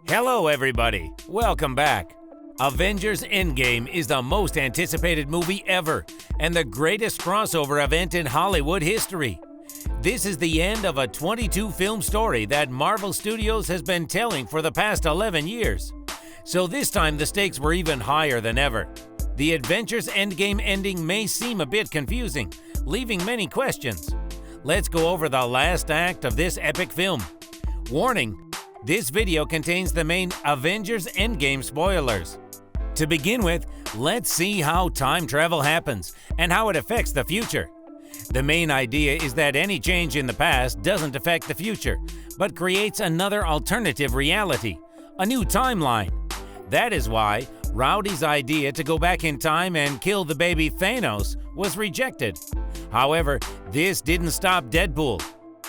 Hello everybody, welcome back. Avengers Endgame is the most anticipated movie ever and the greatest crossover event in Hollywood history. This is the end of a 22-film story that Marvel Studios has been telling for the past 11 years. So this time the stakes were even higher than ever. The Avengers Endgame ending may seem a bit confusing, leaving many questions. Let's go over the last act of this epic film. Warning: this video contains the main Avengers Endgame spoilers. To begin with, let's see how time travel happens and how it affects the future. The main idea is that any change in the past doesn't affect the future, but creates another alternative reality, a new timeline. That is why Rhodey's idea to go back in time and kill the baby Thanos was rejected. However, this didn't stop Deadpool.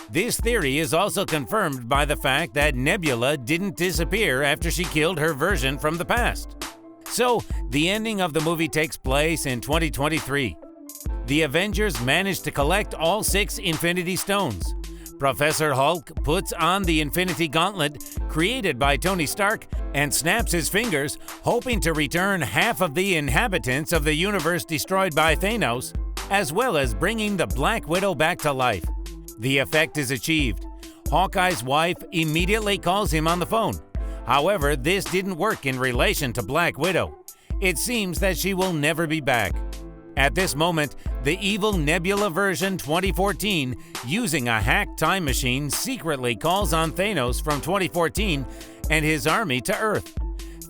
This theory is also confirmed by the fact that Nebula didn't disappear after she killed her version from the past. So, the ending of the movie takes place in 2023. The Avengers managed to collect all 6 Infinity Stones. Professor Hulk puts on the Infinity Gauntlet created by Tony Stark and snaps his fingers, hoping to return half of the inhabitants of the universe destroyed by Thanos, as well as bringing the Black Widow back to life. The effect is achieved. Hawkeye's wife immediately calls him on the phone. However, this didn't work in relation to Black Widow. It seems that she will never be back. At this moment, the evil Nebula version 2014, using a hacked time machine, secretly calls on Thanos from 2014 and his army to Earth.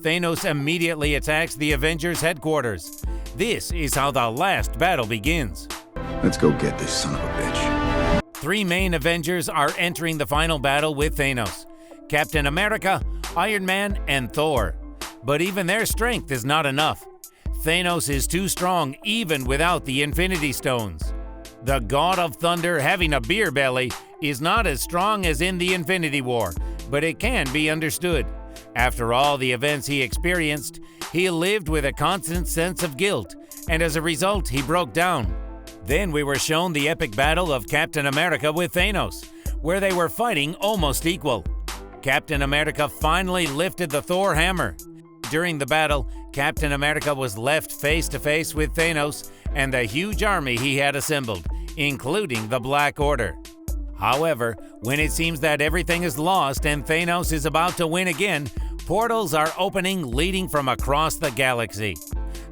Thanos immediately attacks the Avengers headquarters. This is how the last battle begins. Let's go get this son of a bitch. 3 main Avengers are entering the final battle with Thanos: Captain America, Iron Man, and Thor. But even their strength is not enough. Thanos is too strong even without the Infinity Stones. The God of Thunder, having a beer belly, is not as strong as in the Infinity War, but it can be understood. After all the events he experienced, he lived with a constant sense of guilt, and as a result, he broke down. Then we were shown the epic battle of Captain America with Thanos, where they were fighting almost equal. Captain America finally lifted the Thor hammer. During the battle, Captain America was left face to face with Thanos and the huge army he had assembled, including the Black Order. However, when it seems that everything is lost and Thanos is about to win again, portals are opening leading from across the galaxy.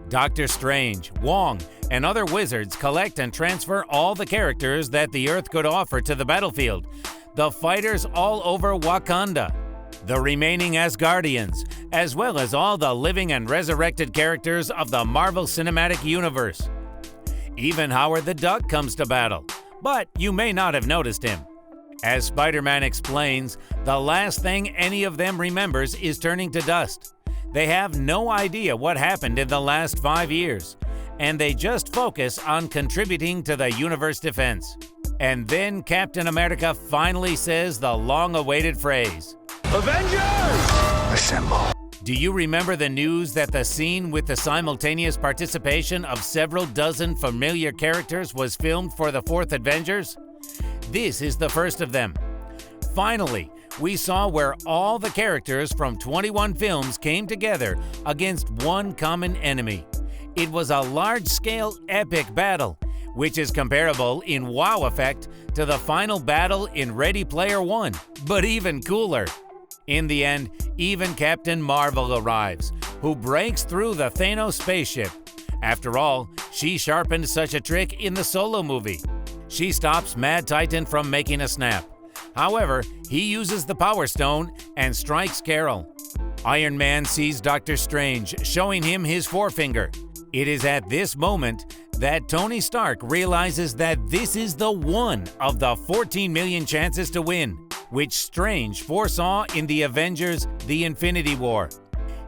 Doctor Strange, Wong, and other wizards collect and transfer all the characters that the Earth could offer to the battlefield, the fighters all over Wakanda, the remaining Asgardians, as well as all the living and resurrected characters of the Marvel Cinematic Universe. Even Howard the Duck comes to battle, but you may not have noticed him. As Spider-Man explains, the last thing any of them remembers is turning to dust. They have no idea what happened in the last 5 years, and they just focus on contributing to the universe defense. And then Captain America finally says the long-awaited phrase, "Avengers! Assemble." Do you remember the news that the scene with the simultaneous participation of several dozen familiar characters was filmed for the 4th Avengers? This is the first of them. Finally, we saw where all the characters from 21 films came together against one common enemy. It was a large-scale epic battle, which is comparable in wow effect to the final battle in Ready Player One, but even cooler. In the end, even Captain Marvel arrives, who breaks through the Thanos spaceship. After all, she sharpened such a trick in the Solo movie. She stops Mad Titan from making a snap. However, he uses the Power Stone and strikes Carol. Iron Man sees Doctor Strange, showing him his forefinger. It is at this moment that Tony Stark realizes that this is the one of the 14 million chances to win, which Strange foresaw in the Avengers: The Infinity War.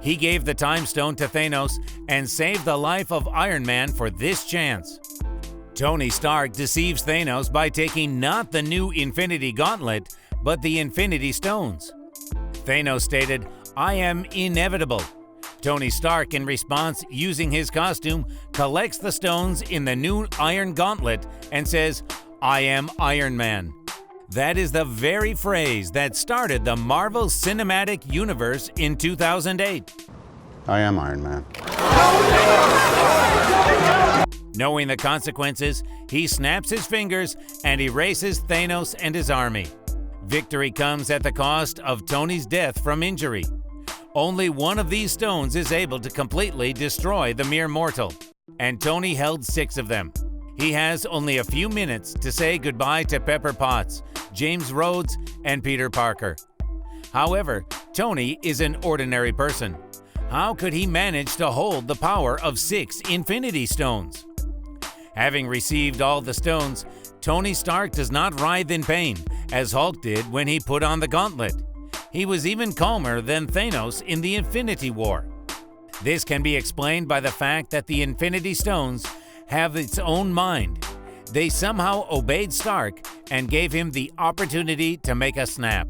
He gave the Time Stone to Thanos and saved the life of Iron Man for this chance. Tony Stark deceives Thanos by taking not the new Infinity Gauntlet, but the Infinity Stones. Thanos stated, "I am inevitable." Tony Stark, in response, using his costume, collects the stones in the new Iron Gauntlet and says, "I am Iron Man." That is the very phrase that started the Marvel Cinematic Universe in 2008. I am Iron Man. Knowing the consequences, he snaps his fingers and erases Thanos and his army. Victory comes at the cost of Tony's death from injury. Only one of these stones is able to completely destroy the mere mortal, and Tony held 6 of them. He has only a few minutes to say goodbye to Pepper Potts, James Rhodes, and Peter Parker. However, Tony is an ordinary person. How could he manage to hold the power of 6 Infinity Stones? Having received all the stones, Tony Stark does not writhe in pain, as Hulk did when he put on the gauntlet. He was even calmer than Thanos in the Infinity War. This can be explained by the fact that the Infinity Stones have its own mind. They somehow obeyed Stark and gave him the opportunity to make a snap.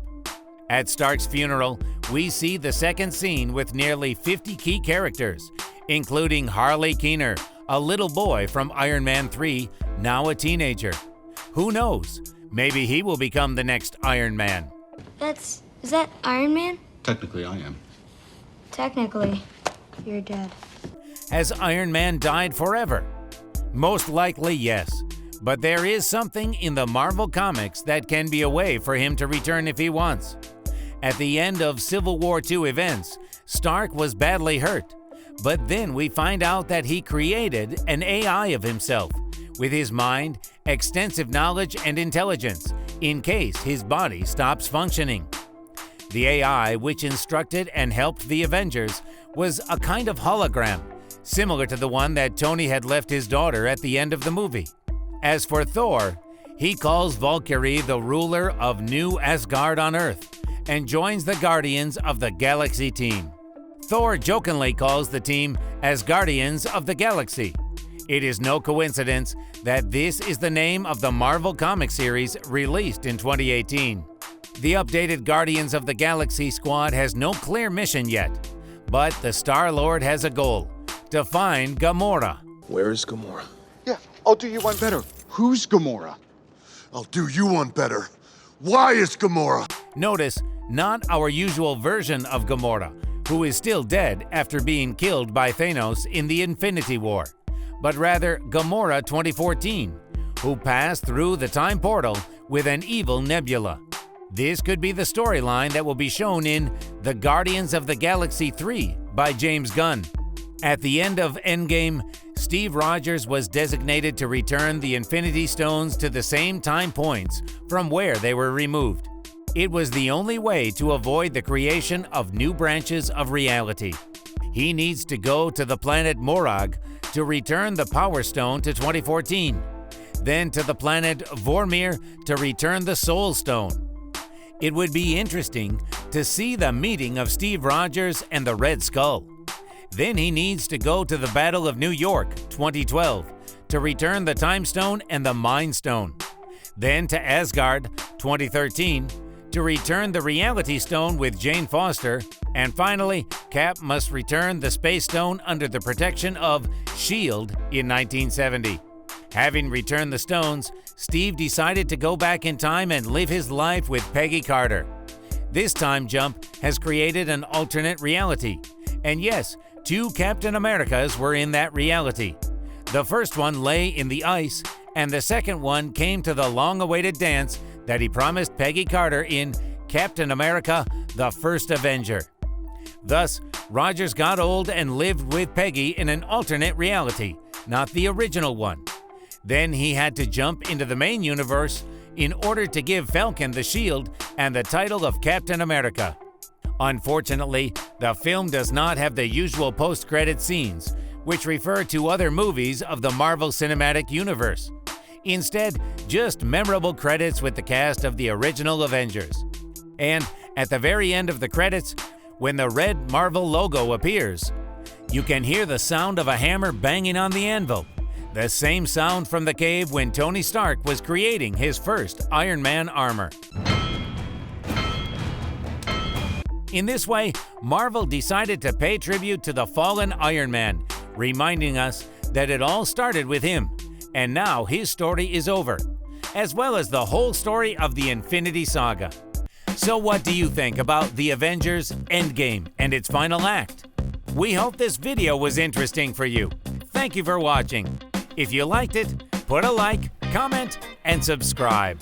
At Stark's funeral, we see the second scene with nearly 50 key characters, including Harley Keener, a little boy from Iron Man 3, now a teenager. Who knows? Maybe he will become the next Iron Man. Is that Iron Man? Technically, I am. Technically, you're dead. Has Iron Man died forever? Most likely, yes. But there is something in the Marvel Comics that can be a way for him to return if he wants. At the end of Civil War II events, Stark was badly hurt. But then we find out that he created an AI of himself, with his mind, extensive knowledge, and intelligence, in case his body stops functioning. The AI, which instructed and helped the Avengers, was a kind of hologram, similar to the one that Tony had left his daughter at the end of the movie. As for Thor, he calls Valkyrie the ruler of New Asgard on Earth and joins the Guardians of the Galaxy team. Thor jokingly calls the team Asgardians of the Galaxy. It is no coincidence that this is the name of the Marvel comic series released in 2018. The updated Guardians of the Galaxy squad has no clear mission yet, but the Star-Lord has a goal: to find Gamora. Where is Gamora? Yeah, I'll do you one better. Who's Gamora? I'll do you one better. Why is Gamora? Notice, not our usual version of Gamora, who is still dead after being killed by Thanos in the Infinity War, but rather Gamora 2014, who passed through the time portal with an evil Nebula. This could be the storyline that will be shown in The Guardians of the Galaxy 3 by James Gunn. At the end of Endgame, Steve Rogers was designated to return the Infinity Stones to the same time points from where they were removed. It was the only way to avoid the creation of new branches of reality. He needs to go to the planet Morag to return the Power Stone to 2014, then to the planet Vormir to return the Soul Stone. It would be interesting to see the meeting of Steve Rogers and the Red Skull. Then he needs to go to the Battle of New York 2012 to return the Time Stone and the Mind Stone. Then to Asgard 2013 to return the Reality Stone with Jane Foster. And finally, Cap must return the Space Stone under the protection of S.H.I.E.L.D. in 1970. Having returned the stones, Steve decided to go back in time and live his life with Peggy Carter. This time jump has created an alternate reality. And yes, 2 Captain Americas were in that reality. The first one lay in the ice, and the second one came to the long-awaited dance that he promised Peggy Carter in Captain America: The First Avenger. Thus, Rogers got old and lived with Peggy in an alternate reality, not the original one. Then he had to jump into the main universe in order to give Falcon the shield and the title of Captain America. Unfortunately, the film does not have the usual post-credit scenes, which refer to other movies of the Marvel Cinematic Universe. Instead, just memorable credits with the cast of the original Avengers. And at the very end of the credits, when the red Marvel logo appears, you can hear the sound of a hammer banging on the anvil, the same sound from the cave when Tony Stark was creating his first Iron Man armor. In this way, Marvel decided to pay tribute to the fallen Iron Man, reminding us that it all started with him, and now his story is over. as well as the whole story of the Infinity Saga. So what do you think about the Avengers Endgame and its final act? We hope this video was interesting for you. Thank you for watching. If you liked it, put a like, comment, and subscribe.